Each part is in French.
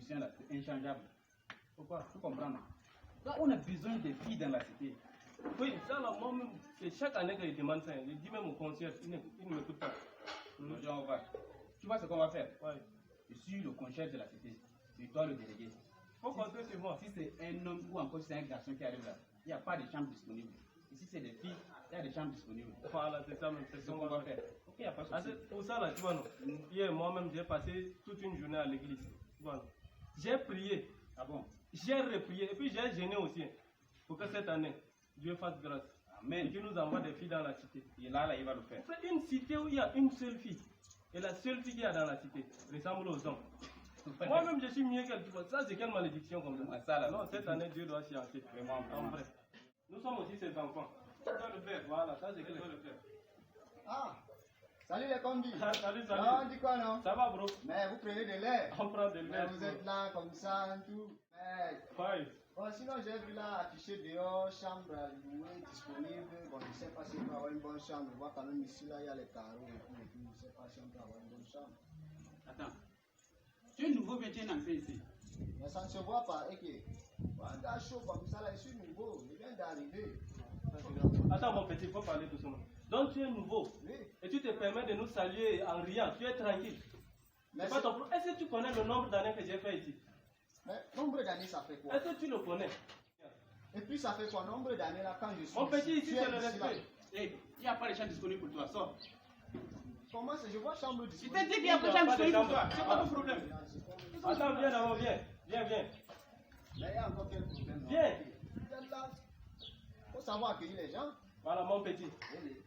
solution là, inchangeable. Pourquoi? Tu comprends? Là, on a besoin des filles dans la cité. Oui, ça là, moi-même, c'est chaque année que je demande ça. Je dis même au concierge, il ne m'écoute pas. Tu vois ce qu'on va faire? Ouais. Je suis le concierge de la cité. C'est toi le délégué. Faut compter sur moi. Si c'est un homme ou encore si c'est un garçon qui arrive là, il n'y a pas de chambre disponible. Et si c'est des filles, il y a des chambres disponibles. Voilà, c'est ça même. C'est ce qu'on va faire. Ok, il n'y a pas de souci. Pour ça là, tu vois, non. Hier, moi-même, j'ai passé toute une journée à l'église. Tu vois, non. J'ai prié. Ah bon? J'ai reprié. Et puis j'ai gêné aussi. Pour que cette année, Dieu fasse grâce. Amen. Et qu'il nous envoie des filles dans la cité. Et là, il va le faire. C'est une cité où il y a une seule fille. Et la seule fille qu'il y a dans la cité ressemble aux hommes. Moi-même, je suis mieux qu'elle. Ça, c'est quelle malédiction comme ça? Ça, là, non, cette année, Dieu doit s'y enquêter. Vraiment, En vrai. Nous sommes aussi ses enfants. Tu dois le faire. Voilà, ça, c'est que tu dois le faire. Ah, salut les combis. Salut. Ah, on dit quoi non? Ça va, bro? Mais vous prenez de l'air. On prend de l'air. Vous êtes là comme ça et tout. Ouais. Bon, sinon j'ai vu là affiché dehors, chambre à louer, disponible. Bon, je ne sais pas si on peut avoir une bonne chambre. Je vois quand même ici, là, il y a les carreaux et tout. Je ne sais pas si on peut avoir une bonne chambre. Attends. Tu es nouveau, mais tu es entré ici. Mais ça ne se voit pas. Et que, un gars chaud comme ça, là, je suis nouveau. Je viens d'arriver. Attends, mon petit, il faut parler doucement. Donc, tu es nouveau. Oui. Et tu te permets de nous saluer en riant. Tu es tranquille. Mais Pas ton... Est-ce que tu connais le nombre d'années que j'ai fait ici? mais nombre d'années, ça fait quoi? Est-ce que tu le connais? Et puis ça fait quoi? Nombre d'années là quand je suis Mon petit, ici, tu c'est es le ici, là. respect. Hey, il n'y a pas de chambre disponible pour toi. Sors. Comment c'est? Je vois chambre Je disponible. t'ai dit qu'il n'y a pas de chambre disponible pour toi. C'est pas ton problème. Attends, viens d'abord, viens. Viens. Mais il y a encore quel problème? Viens. Il faut savoir accueillir les gens. Voilà, mon petit.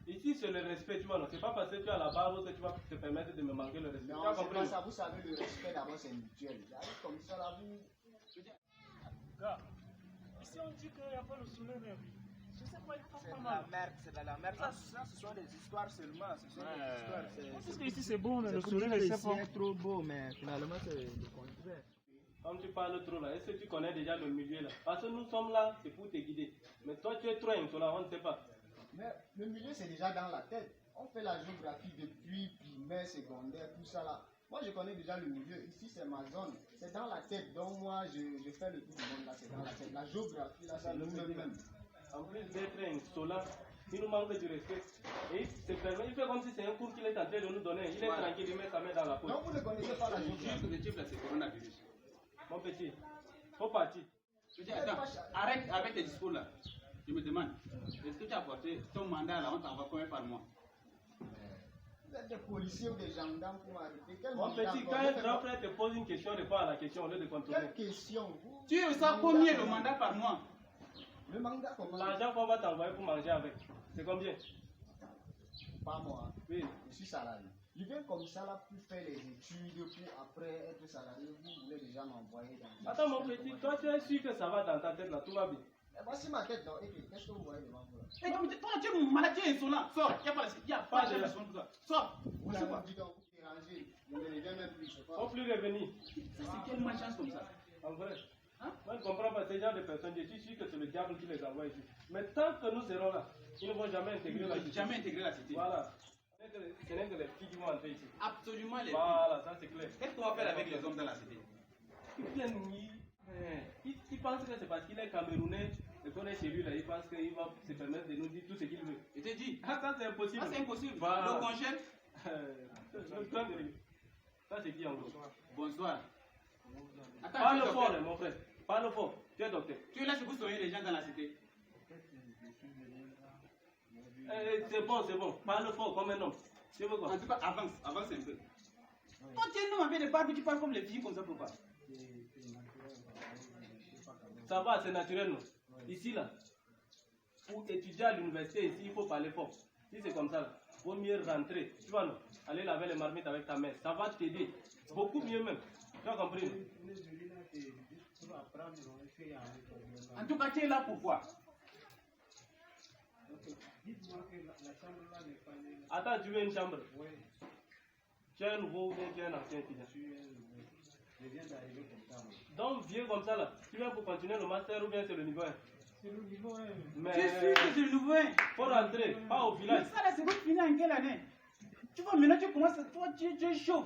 Ici, c'est le respect, tu vois. Non, c'est pas parce que tu as la barre que tu vas te permettre de me manquer le respect. Non, Tu as c'est compris? pas ça. Vous savez, le respect d'abord c'est mutuel. J'arrive comme ça là, vous. Gars, ici on dit qu'il n'y a pas le soleil, mais je sais pas, il faut C'est pas de mal. la merde, c'est de la merde. Ça, ce sont des histoires seulement. Ce sont des histoires. Parce que ici c'est bon, mais le C'est soleil, pour je dire sais ici pas. est trop beau, mais finalement c'est le contraire. Comme tu parles trop là, est-ce que tu connais déjà le milieu là? Parce que nous sommes là, c'est pour te guider. Mais toi, tu es trop insolent, on ne sait pas. Mais le milieu c'est déjà dans la tête. On fait la géographie depuis primaire, secondaire, tout ça là. Moi je connais déjà le milieu. Ici c'est ma zone. C'est dans la tête. Donc moi je fais le tour du monde là. C'est dans la tête. La géographie là, c'est nous-mêmes. En plus d'être insolent, il nous manque du respect. Et il se permet, il fait comme si c'est un cours qu'il est en train de nous donner. Il est tranquille, il met sa main dans la poche. Donc vous ne connaissez pas la Le géographie. type là, c'est coronavirus. Mon petit, faut partir. Je dis, attends, arrête avec tes discours là. Je me demande, est-ce que tu as porté ton mandat là, on t'envoie combien par mois? Vous êtes des policiers ou des gendarmes pour m'arrêter. Quel Mon mandat petit, encore? quand un grand frère te pose une question, réponds à la question au lieu de contrôler. Quelle question vous? Tu es ça combien le mandat par mois? Le mandat comment? L'argent qu'on va t'envoyer pour manger avec, c'est combien? Pas moi. Oui. Je suis salarié. Je viens comme ça là pour faire les études, pour après être salarié. Vous voulez déjà m'envoyer dans. Attends mon petit, toi tu es sûr que ça va dans ta tête là, tout va bien. Et voici ma tête là. Et qu'est-ce que vous voyez devant vous là? Hey, toi, tu es malade, tu es insolent. Sors, il n'y a pas de chambre disponible pour toi. Sors. Vous l'avez dit donc, vous dérangez. Je ne reviens même plus. Je sais Faut pas. plus revenir. C'est quelle malchance comme ça? En vrai. Hein? Moi je ne comprends pas ces genre de personnes, je suis sûr que c'est le diable qui les envoie ici. Mais tant que nous serons là, ils ne vont jamais intégrer la cité. Jamais intégrer la cité. Voilà. Ce n'est que les filles qui vont entrer ici. Absolument les filles. Voilà, ça c'est clair. Qu'est-ce qu'on va faire avec les hommes dans la cité? Il pense que c'est parce qu'il est camerounais et qu'on est chez lui là, il pense qu'il va se permettre de nous dire tout ce qu'il veut. Je t'ai dit. Ah, ça c'est impossible. Ah, c'est impossible. Voilà. Le congèle. Ça c'est qui en gros? Bonsoir. Attends, Parle tu es fort, docteur. mon frère. Parle fort. Tu es docteur. Tu es là, c'est pour soigner les gens dans la cité. C'est bon. Parle fort comme un homme. Tu veux quoi? En tout cas, avance un peu. Toi, tu es un homme avec des barbes, tu parles comme les filles comme ça, pourquoi? Ça va, c'est naturel, non? Ici, là, pour étudier à l'université, ici, il faut parler fort. Si c'est comme ça, là, vaut mieux rentrer. Tu vois, non? Aller laver les marmites avec ta mère. Ça va t'aider. Beaucoup mieux même. Tu as compris? En tout cas, tu es là pourquoi? Attends, tu veux une chambre? Oui. Tu es un nouveau ou bien tu es un ancien étudiant? Je viens d'arriver comme ça. Donc, viens comme ça là. Tu viens pour continuer le master ou bien c'est le niveau 1? C'est le niveau 1. Mais Tu es sûr que c'est le nouveau? faut rentrer, pas au Mais village. ça là, c'est pour finir en quelle année? Tu vois, maintenant tu commences, toi tu es chaud.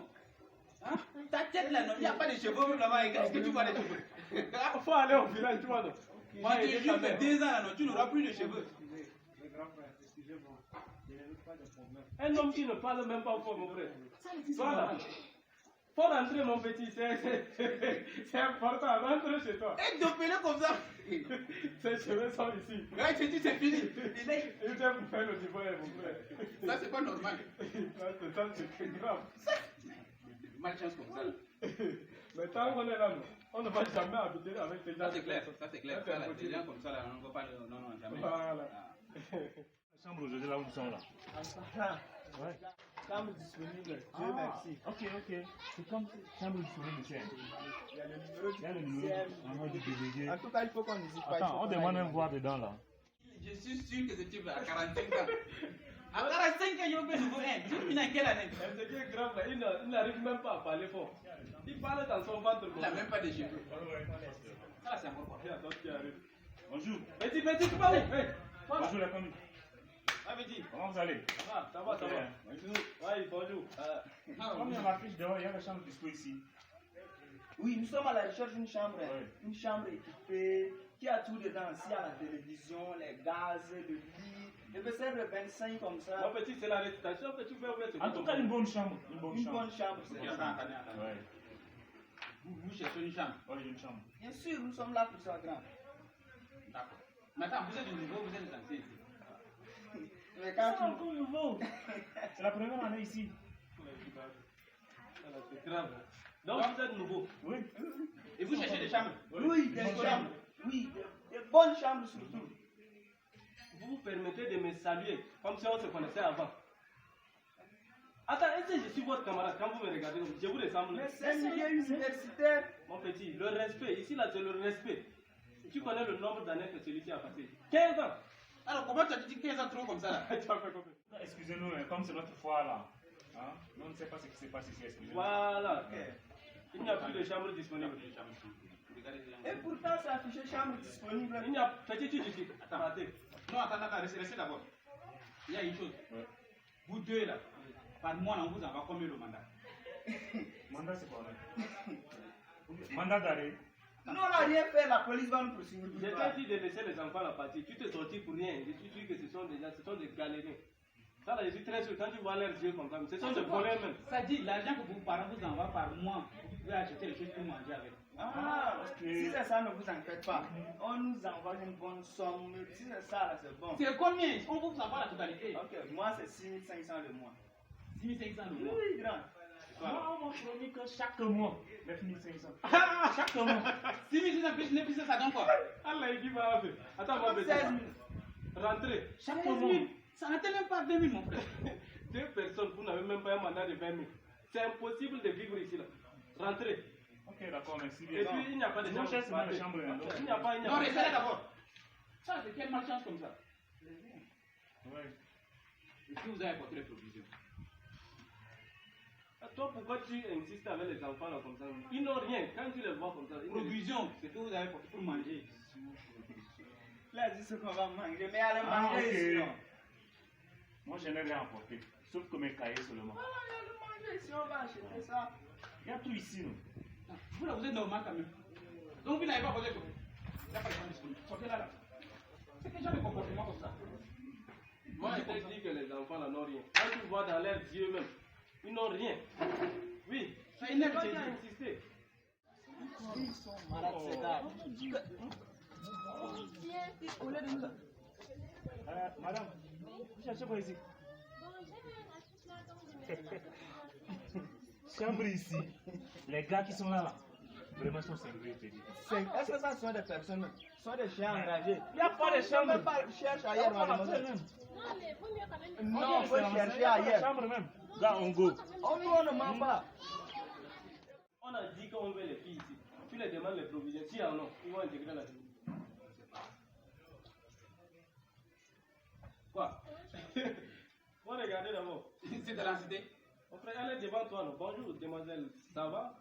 Hein? Ta tête là, non, il n'y a pas de cheveux même là-bas. Est-ce que tu vois des cheveux? Il faut aller au village, tu vois. Non? Moi, Je te jure que 2 ans là, non, tu n'auras plus de cheveux. Le grand frère, excusez-moi. Je n'ai pas de problème. Un homme qui ne parle même pas fort, mon frère. Ça n'existe Voilà. pas. Faut rentrer, mon petit, c'est important. Rentre chez toi. Et de comme ça. Ces cheveux sont ici. Ouais, tu dis c'est fini. Il vient pour faire le divorce, mon frère. Ça, c'est pas normal. Ça, c'est grave. Malchance comme ça. Mais tant qu'on est là, on ne va jamais habiter avec ces gens. Ça, c'est clair. Ça, c'est clair. Ça, là, des gens comme ça, là, on ne va pas. Non, non, jamais. Voilà. Ah. La chambre aujourd'hui, là où nous sommes là. Ouais. Chambre disponible. Dieu Ah, merci. ok. C'est comme chambre disponible, monsieur. Il y a le numéro Il y a le du numéro CM. du délégué. En tout cas, il faut qu'on n'hésite pas. Attends, on demande même voir dedans là. Je suis sûr que ce type à 45 ans. À 45 ans, il veut nouveau un. Tu finis en quelle année? Ce qui est grave, là, il n'arrive même pas à parler fort. Il parle dans son ventre. Il n'a même pas de cheveux. Ça, c'est encore quoi? Il y a d'autres qui arrivent. Bonjour. Petit, tu vas où? Hey, voilà. Bonjour la famille. Ah, petit. Comment vous allez? Ça va. Bonjour. Oui, bonjour. Comme il y a marqué dehors, il y a la chambre dispo ici. Oui, nous sommes à la recherche d'une chambre. Ouais. Une chambre équipée qui a tout dedans. Ici, à la télévision, les gaz, le lit. Le WC de 25 comme Mon ça. petit, c'est la récitation que tu fais ouvrir. En tout cas, une bonne chambre. Une bonne Une chambre. bonne chambre, c'est Ok, ça. attendez. Ouais. Vous cherchez une chambre. Ouais, une chambre. Bien sûr, nous sommes là pour ça, grand. D'accord. Maintenant, vous êtes du nouveau, vous êtes ancien ici. Mais C'est quand tu... encore nouveau. C'est la première année ici. C'est grave. Donc, vous êtes nouveau. Oui. Et vous cherchez des chambres? Oui, des Bonne chambres. Oui, des bonnes chambres surtout. Vous vous permettez de me saluer comme si on se connaissait avant. Attends, est-ce que je suis votre camarade quand vous me regardez? Je vous ressemble. Mais c'est un milieu universitaire. Mon petit, le respect. Ici, là, c'est le respect. Tu connais le nombre d'années que celui-ci a passé? 15 ans. Alors, comment tu as dit 15 ans trop comme ça là? Tu as fait combien? Excusez-nous, hein, comme c'est notre foi là. Hein? Nous, on ne sait pas ce qui se passe ici. Excusez-nous. Voilà. Ok. Il n'y a plus de chambre disponible. Et pourtant, c'est affiché chambre disponible. Il n'y a petit tu ici. Attends. Non, attends, restez d'abord. Il y a une chose. Ouais. Vous deux là, par mois, on vous envoie combien le mandat? Mandat, c'est quoi là? Mandat d'arrêt. Nous, on n'a rien fait, la police va nous poursuivre. Je t'ai dit de laisser les enfants à la partie. Tu t'es sorti pour rien. Je te dis que ce sont des galériens. Ça là, je suis très sûr. Quand tu vois leurs yeux comme ça, ce sont des voleurs même. Ça dit, l'argent que vos parents vous envoient par mois, vous pouvez acheter les choses pour manger avec. Ah, ok. si c'est ça, ne vous en faites pas. On nous envoie une bonne somme. Si c'est ça, là, c'est bon. C'est combien? On vous envoie la totalité. Ok, moi, c'est 6500 le mois. 6500 le mois. Oui, grand. Moi, on m'a promis que chaque mois, 9500. Chaque mois. 6500 plus 900, ça donne quoi? Allah, il dit, bah, attends, moi, 16 petit. 000. Rentrez. Chaque mois. Ça n'atteint même pas 20 000, mon frère. Deux personnes, vous n'avez même pas un mandat de 20 000. C'est impossible de vivre ici là. Rentrez. Ok, d'accord, merci Et bien. puis il n'y a pas de Nous chambre. cherchons dans la chambre. Hein, donc. Il n'y a pas, il n'y a Non, pas. restez là d'abord. Ça, c'est quelle malchance comme ça? Ouais. Est-ce que vous avez apporté les provisions? Toi, pourquoi tu insistes avec les enfants là comme ça? Ils n'ont rien. Quand tu les vois comme ça, ils n'ont rien. Provisions, c'est que vous avez apporté pour manger. Là, dis ce qu'on va manger. Mais allez Ah, manger ok. ici, non. Moi, je n'ai rien apporté, sauf que mes cahiers seulement. Voilà, allez manger ici, on va acheter ça. Il y a tout ici, non? Vous là, vous êtes normal quand même. Donc vous n'avez pas posé quoi? Il n'y a pas de temps disponible. Sortez là. C'est quel genre de comportement comme ça? Moi, je t'ai dit que les enfants là n'ont rien. Quand tu vois dans leurs yeux même, ils n'ont rien. Oui. Ça énerve, Toi j'ai qui as dit. insisté. Ils sont malades, c'est grave. Madame, vous cherchez quoi ici? Chambre ici. Les gars qui sont là, vraiment sont sérieux, je te dis. Est-ce que ça sont des personnes, ce sont des chiens engagés? Il n'y a pas de chambre. Même pas cherche ailleurs, mademoiselle. Non, mais vaut mieux quand même. Non, on peut chercher Il n'y a pas de ailleurs. chambre même. Gars, on go. On ne ment pas. On a dit qu'on veut les filles ici. Tu les demandes les provisions. Si ou non, ils vont intégrer la vie. Quoi? Faut regarder d'abord. C'est de la cité. Mon frère, elle est devant toi. Non? Bonjour, demoiselle. Ça va?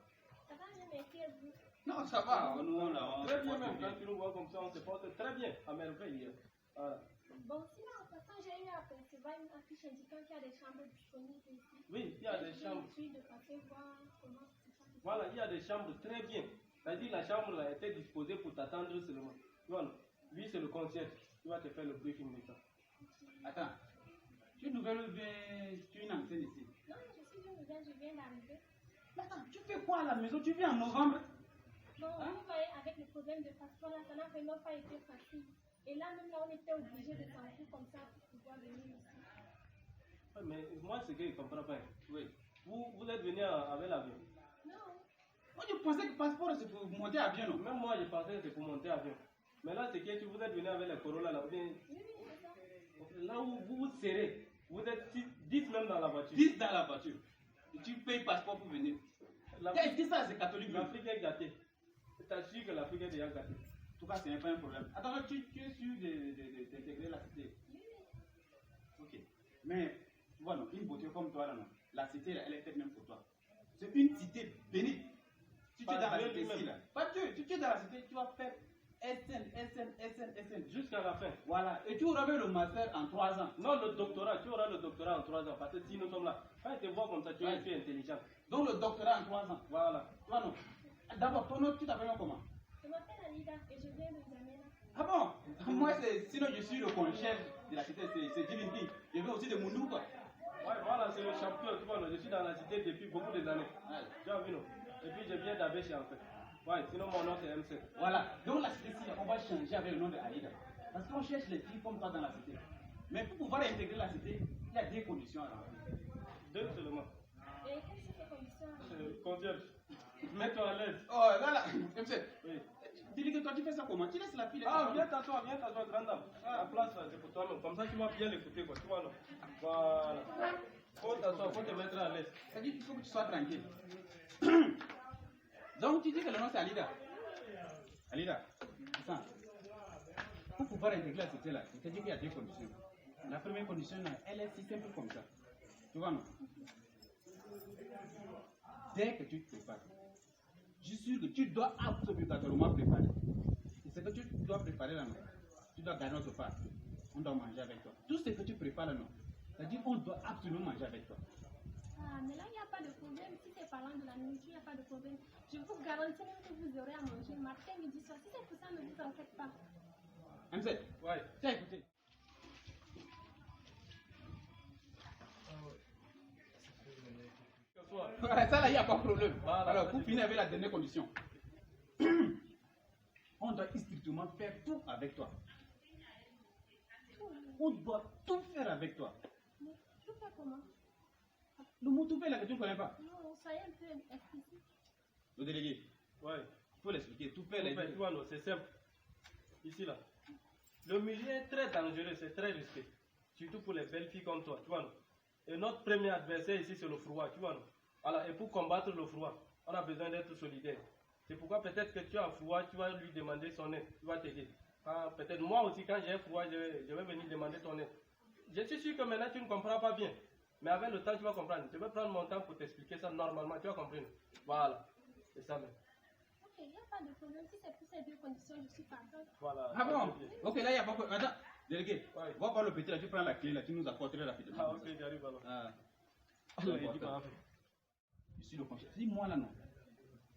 Ça va, mais qui êtes-vous? Non, ça va. Nous, on l'a. Très bien même. Quand tu nous vois comme ça, on se porte très bien. À merveille. Voilà. Bon, sinon, en passant, j'ai eu à percevoir une affiche indiquant qu'il y a des chambres disponibles ici. Oui, il y a des Je chambres. suis de passer voir comment Voilà, il y a des chambres très bien. C'est-à-dire la chambre là, a été disposée pour t'attendre seulement. Tu vois, non? Lui, c'est le concierge. Tu vas te faire le briefing de ça. Attends. Tu es une nouvelle ou bien tu es une ancienne ici? Non, je suis une nouvelle, je viens d'arriver. Attends, tu fais quoi à la maison? Tu viens en novembre? Bon, vous voyez, avec le problème de passeport, là, ça n'a vraiment pas été facile. Et là, même là, on était obligé de s'enfuir comme ça pour pouvoir venir ici. Ouais, mais moi, ce que je ne comprends pas, oui. Vous êtes venu avec l'avion. Non. Moi, je pensais que le passeport, c'est pour monter à avion, non? Même moi, je pensais que c'était pour monter à avion. Mais là, c'est que vous êtes venu avec les Corolla là. Bien, Oui, c'est ça. là où vous vous serrez, vous êtes 10 même dans la voiture. 10 dans la voiture. Et tu payes passeport pour venir. Est-ce que ça, c'est catholique? L'Afrique est gâtée. Je t'assure que l'Afrique est déjà gâtée. En tout cas, c'est pas un problème. Attends, tu es sûr d'intégrer la cité? Ok. Mais, voilà, une beauté comme toi, là, non. La cité, là, elle est faite même pour toi. C'est une cité bénie. Si tu es dans la cité ici, là. Pas Dieu, si tu es dans la cité, tu vas faire SN. Jusqu'à la fin. Voilà. Et tu auras même le master en 3 ans. Non, le doctorat, tu auras le doctorat en 3 ans. Parce que si nous sommes là, quand tu te vois comme ça, tu es une fille intelligente. Donc le doctorat en 3 ans. Voilà. Tu vois, non. D'abord, ton nom, tu t'appelles comment? Je m'appelle Alida et je viens de Djamena. Ah bon? Moi, sinon je suis le concierge de la cité, c'est Divinity. Je viens aussi de Moundou, quoi. Ouais, voilà, c'est le champion. Tu vois, je suis dans la cité depuis beaucoup d'années. Ouais. Tu as vu, non? Et puis je viens d'Abéché en fait. Ouais, sinon mon nom c'est MC. Voilà. Donc la cité, on va changer avec le nom de Aïda. Parce qu'on cherche les filles comme toi dans la cité. Mais pour pouvoir intégrer la cité, il y a des conditions à remplir. 2 seulement. Et quelles sont ces conditions? Concierge, mets-toi à l'aise. Oh là là, MC. Oui. Dis que toi tu fais ça comment? Tu laisses la fille. Ah, viens t'asseoir, grande dame. La place là, c'est pour toi-même. Comme ça tu vas bien l'écouter, quoi. Tu vois, non? Voilà. Faut t'asseoir, faut te mettre à l'aise. Ça dit qu'il faut que tu sois tranquille. Donc tu dis que le nom c'est Alida. Alida, attends. Pour pouvoir intégrer la cité là, c'est-à-dire qu'il y a 2 conditions. La première condition, là, elle est si simple comme ça. Tu vois, non? Dès que tu te prépares, je suis sûr que tu dois obligatoirement préparer. Et ce que tu dois préparer là, non, tu dois garder notre part. On doit manger avec toi. Tout ce que tu prépares là, non, c'est-à-dire qu'on doit absolument manger avec toi. Ah, mais là, il n'y a pas de problème. Si c'est parlant de la nourriture, il n'y a pas de problème. Je vous garantis même que vous aurez à manger matin, midi, soir. Si c'est pour ça, ne vous en faites pas. MC, Ouais. tiens, écoutez. Voilà, ça là, il n'y a pas de problème. Voilà. Alors, pour finir avec la dernière condition, on doit strictement faire tout avec toi. On doit tout faire avec toi. Mais tout fait comment? Le mot tout fait là que tu ne connais pas. Non, soyez un peu explicite. Le délégué, Ouais. il faut l'expliquer. Tout fait, En fait, tu vois, non, c'est simple. Ici, là. Le milieu est très dangereux, c'est très risqué. Surtout pour les belles filles comme toi, tu vois, non. Et notre premier adversaire ici, c'est le froid, tu vois, non. Voilà, et pour combattre le froid, on a besoin d'être solidaire. C'est pourquoi peut-être que tu as froid, tu vas lui demander son aide, tu vas t'aider. Peut-être moi aussi, quand j'ai froid, je vais venir demander ton aide. Je suis sûr que maintenant tu ne comprends pas bien. Mais avec le temps, tu vas comprendre. Je vais prendre mon temps pour t'expliquer ça normalement, tu vas comprendre. Voilà, c'est ça même. Ok, il n'y a pas de problème. Si c'est pour ces 2 conditions, je suis partante. Voilà. Ah bon? Ok, là, il n'y a pas de problème. Attends, délégué, Ouais. va voir le petit là, tu prends la clé là, tu nous apportes très rapidement. Ah, ok, j'arrive alors. Ah. Ouais, dis pas. Je suis le concierge. Si moi là non,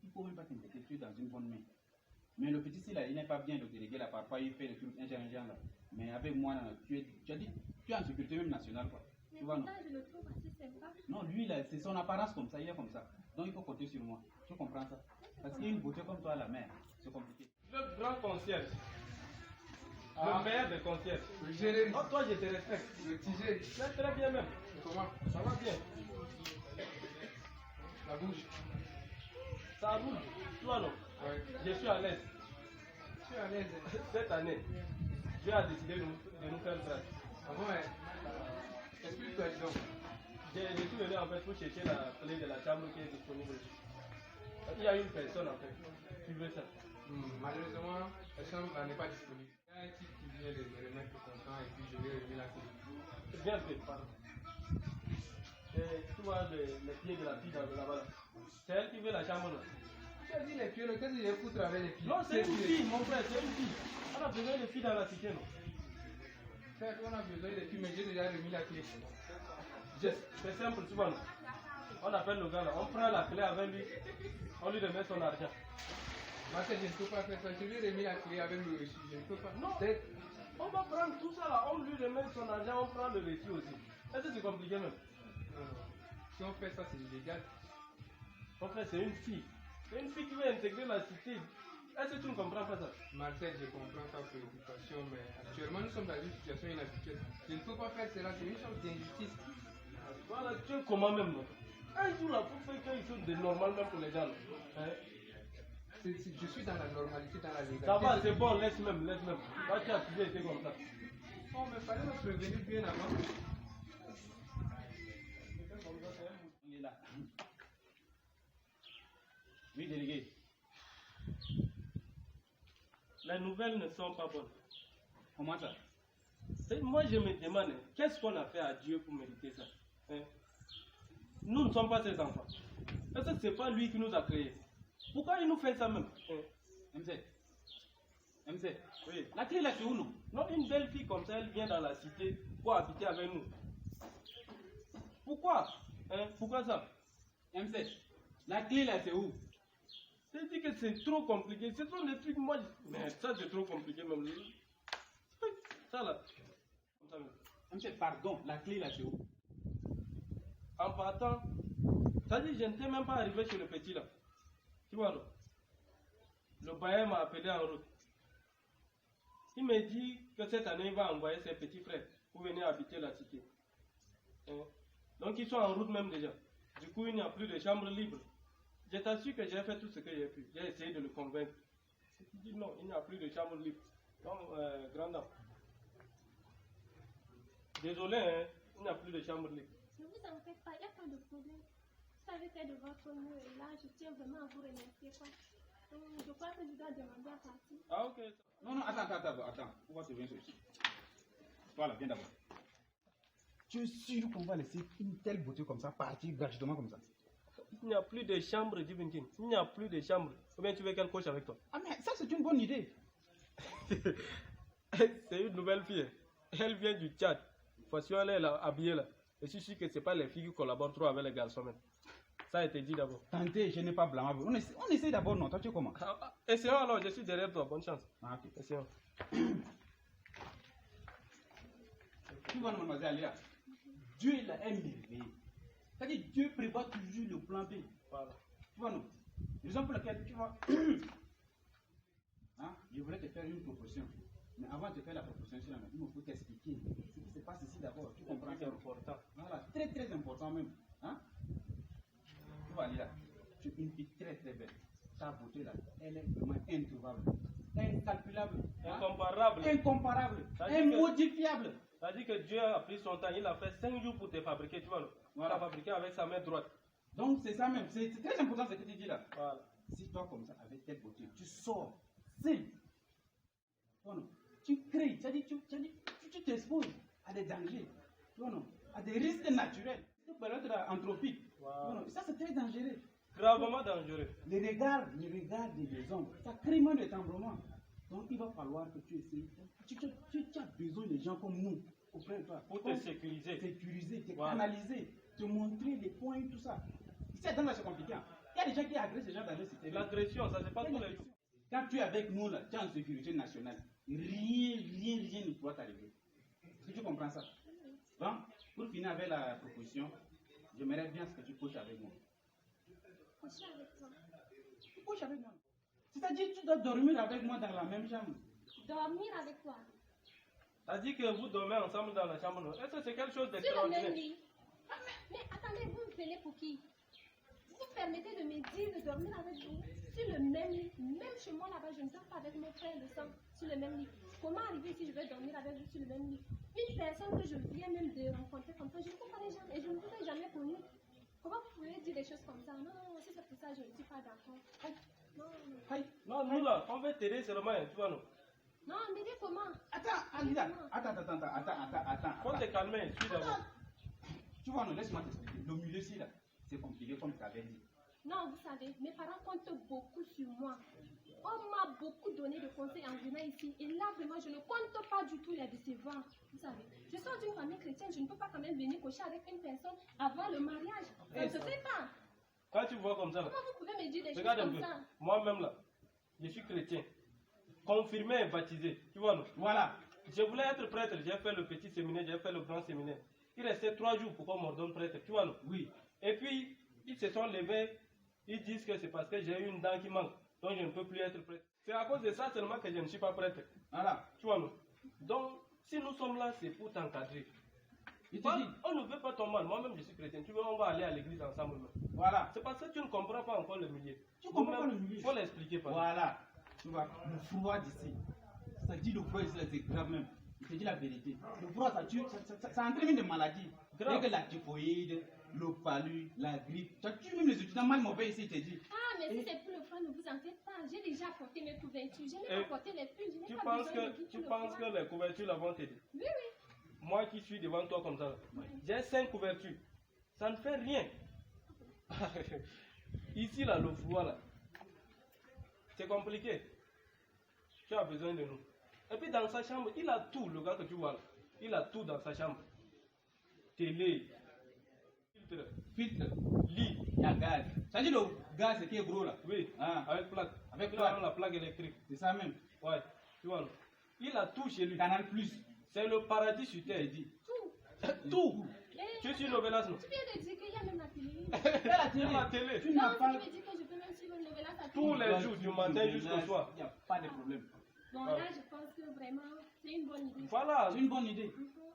il ne faut même pas t'inquiéter, tu es dans une bonne main. Mais le petit ici là, il n'est pas bien le délégué là, parfois il fait des trucs ingénieurs là. Mais avec moi là, tu es en sécurité même nationale quoi. Mais Tu vois non? pourtant, je le trouve assez sympa. Non, lui là, c'est son apparence comme ça, il est comme ça. Donc il faut compter sur moi. Tu comprends ça? Parce qu'il y a une beauté comme toi à la mer, c'est compliqué. Le grand concierge. Le meilleur des concierges. Le gérer, Oh, toi, je te respecte. le tiger, C'est très bien même. comment? Ça va bien. La bouche. Ça roule. Tu vois, non? Ouais. Je suis à l'aise. Je suis à l'aise. Cette année, Dieu a décidé de nous faire grâce. Ah bon, ouais. Explique-toi donc. Je suis venu en fait pour chercher la clé de la chambre qui est disponible. Il y a une personne en fait qui veut ça. Malheureusement, la chambre n'est pas disponible. Il y a un type qui vient de me remettre le contrat et puis je lui ai remis la clé. C'est bien fait, pardon. Et tu vois les pieds de la fille là-bas. Là. C'est elle qui veut la chambre là. Tu as dit les pieds, qu'est-ce qu'il y a foutre avec les pieds? Non, c'est une fille, mon frère, c'est une fille. On a besoin de filles dans la cité, non? Certes, on a besoin des filles, mais j'ai déjà remis la clé. C'est simple, tu vois, non? On appelle le gars là, on prend la clé avec lui, on lui remet son argent. Marcel, je ne peux pas faire ça. Je lui ai remis la clé avec le reçu. Je ne peux pas. Non, on va prendre tout ça là, on lui remet son argent, on prend le reçu aussi. Est-ce que c'est compliqué même? Si on fait ça, c'est illégal. En fait, c'est une fille. C'est une fille qui veut intégrer la cité. Est-ce que tu ne comprends pas ça? Marcel, je comprends ta préoccupation, mais actuellement, nous sommes dans une situation inhabituelle. Je ne peux pas faire cela. C'est une chose d'injustice. Voilà, tu es comment même, non? Un jour là, pour faire quelque chose de normal même pour les gens. Hein? Je suis dans la normalité, dans la légalité. Ça va, c'est bon, laisse même. Toi, tu as toujours été comme ça. Oh, mais fallait me prévenir bien avant. Il est là. Oui, délégué. Les nouvelles ne sont pas bonnes. Comment ça? Moi, je me demande, qu'est-ce qu'on a fait à Dieu pour mériter ça? Hein? Nous ne sommes pas ses enfants. Est-ce que ce n'est pas lui qui nous a créés? Pourquoi il nous fait ça même? MC, Oui. la clé là, c'est où nous? Non, une belle fille comme ça, elle vient dans la cité pour habiter avec nous. Pourquoi? Hein? Pourquoi ça? MC, la clé là, c'est où? Je dis que c'est trop compliqué. Ce sont des trucs, moi. Mais ça, c'est trop compliqué même. Ça là. Comme ça même. MC, pardon, la clé là, c'est où? En partant, ça dit, je n'étais même pas arrivé chez le petit là. Tu vois, là. Le bailleur m'a appelé en route. Il me dit que cette année, il va envoyer ses petits frères pour venir habiter la cité. Hein? Donc, ils sont en route même déjà. Du coup, il n'y a plus de chambre libre. Je t'assure que j'ai fait tout ce que j'ai pu. J'ai essayé de le convaincre. Il dit non, il n'y a plus de chambre libre. Donc, grand dame. Désolé, hein, il n'y a plus de chambre libre. Ne vous en faites pas, il n'y a pas de problème. Vous avez fait de votre mieux et là, je tiens vraiment à vous remercier. Je crois que je dois demander à partir. Ah, ok. Non, attends. On va se venir ici. Voilà, viens d'abord. Tu es sûr qu'on va laisser une telle beauté comme ça partir gratuitement comme ça? Il n'y a plus de chambre, Divintin. Il n'y a plus de chambre. Ou bien tu veux qu'elle couche avec toi? Ah, mais ça, c'est une bonne idée. C'est une nouvelle fille. Elle vient du Tchad. Voici, elle est habillée là. Je suis sûr que ce n'est pas les filles qui collaborent trop avec les garçons même. Ça a été dit d'abord. Tentez, je n'ai pas blâmable. On essaie d'abord, non? Toi, tu es comment? Essayons alors, je suis derrière toi. Bonne chance. Ah, ok. Essayons. Tu vois, mademoiselle Alia, Dieu est là, est merveilleux. C'est-à-dire, Dieu prévoit toujours le plan B. Voilà. Tu vois, non? Raison pour laquelle, tu vois, hein, je voulais te faire une proposition. Mais avant de faire la proposition, il me faut t'expliquer ce qui se passe ici d'abord. Tu comprends? C'est important. Voilà, très très important même. Hein? Tu vois, Alia, tu es une fille très très belle. Ta beauté là, elle est vraiment introuvable, incalculable, hein? Incomparable, immodifiable. Ça dit que Dieu a pris son temps, il a fait 5 jours pour te fabriquer, tu vois. Voilà. Il a fabriqué avec sa main droite. Donc c'est ça même, c'est très important ce que tu dis là. Voilà. Si toi comme ça, avec telle beauté, tu sors seul, non, tu crées, tu t'exposes à des dangers, non, à des risques naturels, qui peuvent être anthropiques. Wow. Non, ça c'est très dangereux. Gravement dangereux. Les regards des hommes, ça crée moins de tremblements. Donc il va falloir que tu essayes. Tu as besoin de gens comme nous auprès de toi. Pour te sécuriser. Te Voilà. canaliser, te montrer les points et tout ça. Ici, à Danga, c'est compliqué. Il y a des gens qui agressent ces gens dans les cités. L'agression, ça c'est pas tous les jours. Quand tu es avec nous, là, tu es en sécurité nationale. Rien ne pourra t'arriver. Est-ce que tu comprends ça? Bon, pour finir avec la proposition, j'aimerais bien ce que tu couches avec moi. Coucher avec toi. Tu couches avec moi. C'est-à-dire que tu dois dormir avec moi dans la même chambre. Dormir avec toi. Ça dit que vous dormez ensemble dans la chambre. Est-ce que c'est quelque chose Sur le même d'extraordinaire? lit. Mais attendez, vous me prenez pour qui? Vous permettez de me dire de dormir avec vous sur le même lit. Même chez moi là-bas, je ne dors pas avec mon frère de sang sur le même lit. Comment arriver ici, je vais dormir avec vous sur le même lit? Une personne que je viens même de rencontrer comme ça, je ne comprends jamais et je ne vous ai jamais connu. Comment vous pouvez dire des choses comme ça? Non, si c'est pour ça, je ne suis pas d'accord. Non. Non, nous là, on veut t'aider seulement, tu vois, non? Non, mais dis comment? Attends, Alida. Attends. Faut te calmer, suis d'abord. Tu vois, non, laisse-moi t'expliquer. Le milieu ici, là, c'est compliqué comme tu avais dit. Non, vous savez, mes parents comptent beaucoup sur moi. On m'a beaucoup donné de conseils en venant ici. Et là, vraiment, je ne compte pas du tout les décevoir. Vous savez, je sors d'une famille chrétienne, je ne peux pas quand même venir coucher avec une personne avant le mariage. Ça ne se fait pas. Quand tu vois comme ça, là, Comment vous pouvez me dire des choses regarde un comme peu. ça? Moi-même là, je suis chrétien. Confirmé et baptisé. Tu vois, non? Voilà. Je voulais être prêtre, j'ai fait le petit séminaire, j'ai fait le grand séminaire. Il restait 3 jours pour qu'on m'ordonne prêtre, tu vois, non? Oui. Et puis, ils se sont levés, ils disent que c'est parce que j'ai eu une dent qui manque, donc je ne peux plus être prêtre. C'est à cause de ça seulement que je ne suis pas prêtre. Voilà. Tu vois, non? Donc, si nous sommes là, c'est pour t'encadrer. Il te dit. On ne veut pas ton mal, moi-même je suis chrétien, tu veux, on va aller à l'église ensemble. Voilà. C'est parce que tu ne comprends pas encore le milieu. Tu comprends pas le milieu. Il faut l'expliquer. Voilà. Tu vois, le froid d'ici. Ça dit le froid ici, c'est grave même. Je te dis la vérité. Le froid, ça tue, ça entraîne des maladies. Grave. Dès que la typhoïde, le palu, la grippe, ça tue même les étudiants mal mauvais ici, je te dis. Ah, mais si c'est pour le froid, ne vous en faites pas. J'ai déjà apporté mes couvertures. Je n'ai Et pas apporté les pulls. Je n'ai Tu pas penses besoin de que, tout tu le penses froid. que les couvertures là vont t'aider? Oui, oui. Moi qui suis devant toi comme ça, là, j'ai 5 couvertures. Ça ne fait rien. Ici, là, le froid, là, c'est compliqué. Tu as besoin de nous. Et puis dans sa chambre, il a tout, le gars que tu vois là. Il a tout dans sa chambre. Télé, Filtre, lit, il y a gaz. Ça dit le gaz, c'est qui est gros là. oui, Ah. avec plaque. Avec Il plaque. a la plaque électrique. C'est ça même. Ouais, tu vois là. Il a tout chez lui. Canal Plus. C'est le paradis sur terre. Je te dis. Tout. Tout. Eh, Tu suis Novelas, non? Tu viens de dire qu'il y a même la télé. Fais la Il y a la télé. Tu n'as Donc, pas. tu veux dire que je peux même suivre le Novelas à Tous télé. les jours, du matin jusqu'au soir. Il n'y a pas de problème. Bon, là, je pense que vraiment, c'est une bonne idée. Voilà. C'est une bonne idée.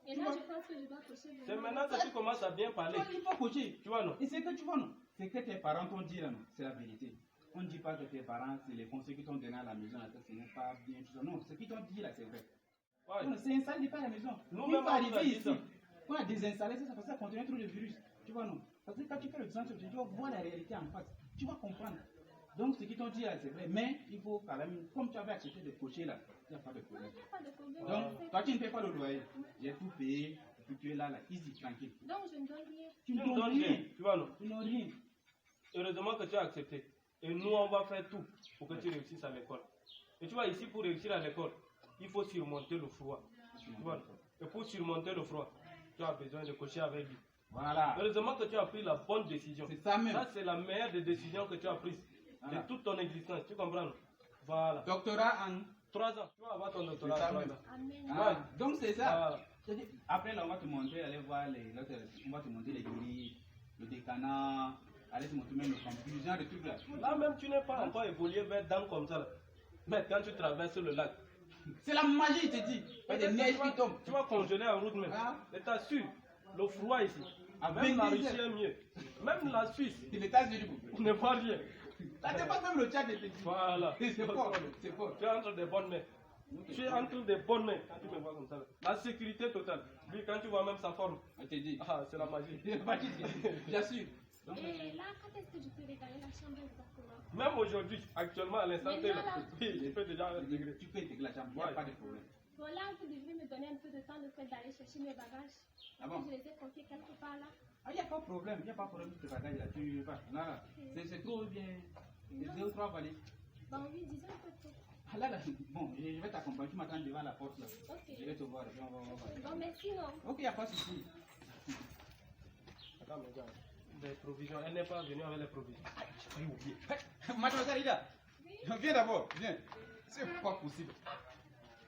Et là, je pense que je dois cocher. C'est maintenant que tu commences à bien parler. Il faut coacher. Tu vois, non? Et c'est que tu vois, non? C'est que tes parents t'ont dit là, non? C'est la vérité. On ne dit pas que tes parents, c'est les conseils qu'ils t'ont donné à la maison, là, que ce n'est pas bien, tout ça. Non, ce qu'ils t'ont dit là, c'est vrai. Ouais. Non, c'est installé pas à la maison. Nous-mêmes, Il faut on nous a arriver dit ici. ça. On a désinstallé ça, parce que ça continue trop de virus. Tu vois, non? Parce que quand tu fais le centre, tu dois voir la réalité en face. Tu vas comprendre. Donc, ce qu'ils t'ont dit là, c'est vrai. Mais il faut quand même, comme tu avais accepté de coacher là, il n'y a pas de Non, problème. il n'y a pas de problème. Donc, toi, tu ne payes pas le loyer. J'ai tout payé. Et puis tu es là, easy, tranquille. Donc, je ne donne rien. Tu Tu ne nous donnes donnes rien. rien. Tu vois, non? Tu n'as rien. Heureusement que tu as accepté. Et nous, on va faire tout pour que tu réussisses à l'école. Et tu vois, ici, pour réussir à l'école, il faut surmonter le froid. Tu vois? Et pour surmonter le froid, tu as besoin de cocher avec lui. Voilà. Heureusement que tu as pris la bonne décision. C'est ça même. Ça, c'est la meilleure des décisions que tu as prises Voilà. de toute ton existence. Tu comprends? Non? Voilà. Doctorat en. 3 ans. Tu vas avoir ton doctorat C'est ça à 3 même. ans. Amen. Ah, donc c'est ça. Voilà. C'est-à-dire, après là, on va te montrer, aller voir les. Là, on va te montrer les grilles, le décanat, aller te montrer même le campus, genre de trucs là. Là même, tu n'es pas encore évolué vers dents comme ça. Là. Mais quand tu traverses le lac, C'est la magie, je te dis. Il y a des neiges qui tombent. tu vas congeler en route même. Ah. Et t'assures, le froid ici, À même la 22 Russie heures. est mieux. Même la Suisse, C'est les États-Unis. on n'est pas rien. Là, tu pas même le chat, je te dis. Voilà. C'est fort, c'est fort. Tu es entre des bonnes mains. Tu es entre des bonnes mains quand tu me vois comme ça. Là. La sécurité totale. Lui, quand tu vois même sa forme, Je te dis. ah, c'est la magie. C'est la magie, j'assure. Donc, Et là, quand est-ce que je peux regarder la chambre exactement? Même aujourd'hui, actuellement, à l'instant T, là, Maintenant, là. oui, je peux déjà intégrer. tu peux intégrer la chambre, il n'y a Ouais. pas de problème. Bon, là, vous devez me donner un peu de temps de fait d'aller chercher mes bagages. Ah bon? Je les ai confiés quelque part là. Ah, il n'y a pas de problème, il n'y a pas de problème, tes bagages là, tu vas. Là, c'est trop bien. Les 2 ou 3 valises. Bon, oui, disons un peu trop. Ah là, là, bon, je vais t'accompagner, tu m'attends devant la porte là. Ok. Je vais te voir, on va voir. Bon, merci, non. Ok, il n'y a pas de souci. Attends, mais regarde. Des provisions. Elle n'est pas venue avec les provisions. J'ai failli oublier. Mademoiselle Ida, viens d'abord, viens. C'est pas possible.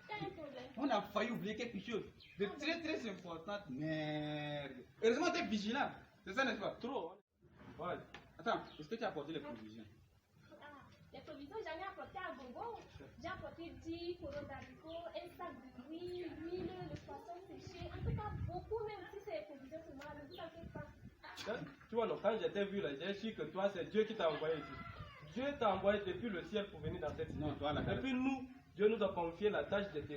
T'as un problème. On a failli oublier quelque chose de très très important. Merde. Heureusement, tu es vigilant. C'est ça, n'est-ce pas? Trop. Hein? Ouais. Attends, est-ce que tu as apporté les provisions? Ah, les provisions, j'en ai apporté à Gogo. J'ai apporté 10 coros d'haricots, un sac d'huile, l'huile, le poisson séché. En tout cas, beaucoup, même si c'est les provisions seulement, ne vous inquiétez pas. Tu vois, non, quand je t'ai vu là, j'ai su que toi, c'est Dieu qui t'a envoyé ici. Dieu t'a envoyé depuis le ciel pour venir dans cette cité. Non, toi là. Et puis nous, Dieu nous a confié la tâche de te.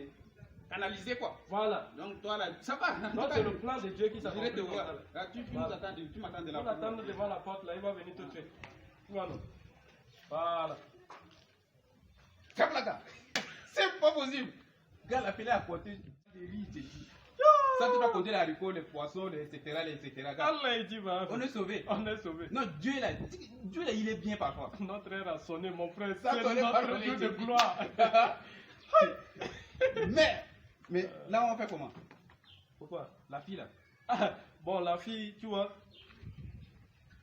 Canaliser quoi? Voilà. Donc toi là, ça va. Donc c'est le plan de Dieu qui Je s'accomplit. vais te comme voir. ça, là. Là, tu Voilà. nous attends, tu m'attends de la On porte. l'attend devant la porte là, il va venir tout de suite. Tu vois, non? Voilà. Cap là, gars. C'est pas possible. Gars, la fille à côté. Des riz, je te dis. Quand tu dois compter les haricots, les poissons, etc. Allah il dit, bah, On est sauvé. on est sauvé. Non, Dieu là, il est bien parfois. Notre ère a sonné, mon frère. Ça C'est sonne pas notre sonné, jour de j'ai dit. gloire. Mais là, on fait comment? Pourquoi? La fille là. Ah, bon, la fille, tu vois,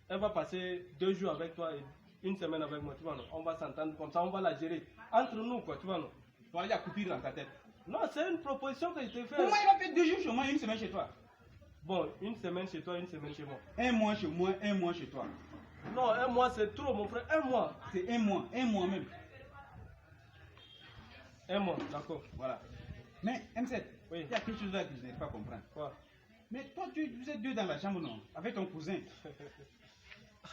elle va passer 2 jours avec toi et 1 semaine avec moi, tu vois, non? On va s'entendre comme ça, on va la gérer. Entre nous, quoi, tu vois, non? Tu vas aller à coupure dans ta tête. Non, c'est une proposition que je te fais. Comment il va faire 2 jours chez moi, 1 semaine chez toi? Bon, 1 semaine chez toi, 1 semaine chez moi. 1 mois chez moi, 1 mois chez toi. Non, 1 mois c'est trop, mon frère. 1 mois. C'est 1 mois même. 1 mois, d'accord. Voilà. Mais M7, Oui. il y a quelque chose là que je n'ai pas comprendre. Quoi? Mais toi, vous êtes 2 dans la chambre, non? Avec ton cousin.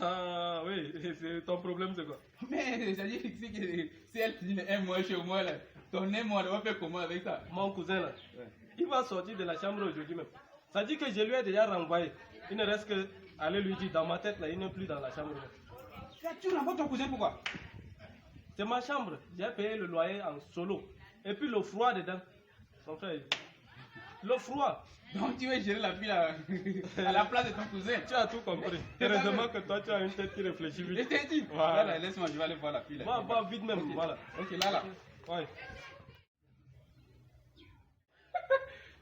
Ah oui, c'est ton problème, c'est quoi? Mais ça dit que si elle te dit 1 mois chez moi, là, ton 1 mois, on va faire comment avec ça? Mon cousin là, Ouais. il va sortir de la chambre aujourd'hui même. Ça dit que je lui ai déjà renvoyé. Il ne reste que aller lui dire dans ma tête là, il n'est plus dans la chambre. Tu renvoies ton cousin pourquoi? C'est ma chambre. J'ai payé le loyer en solo. Et puis le froid dedans. Mon frère, le froid. Donc tu veux gérer la fille là, à la place de ton cousin. Tu as tout compris. Heureusement que toi tu as une tête qui réfléchit vite. Je t'ai dit. Voilà. Voilà, laisse-moi, je vais aller voir la fille là. Va vite même, Ok. voilà. Ok, là. Ouais.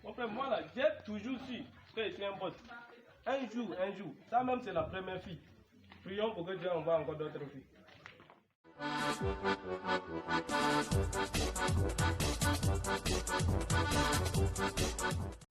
Mon frère, moi là, j'ai toujours su que je suis un boss. Un jour, ça même c'est la première fille. Prions pour que Dieu envoie encore d'autres filles.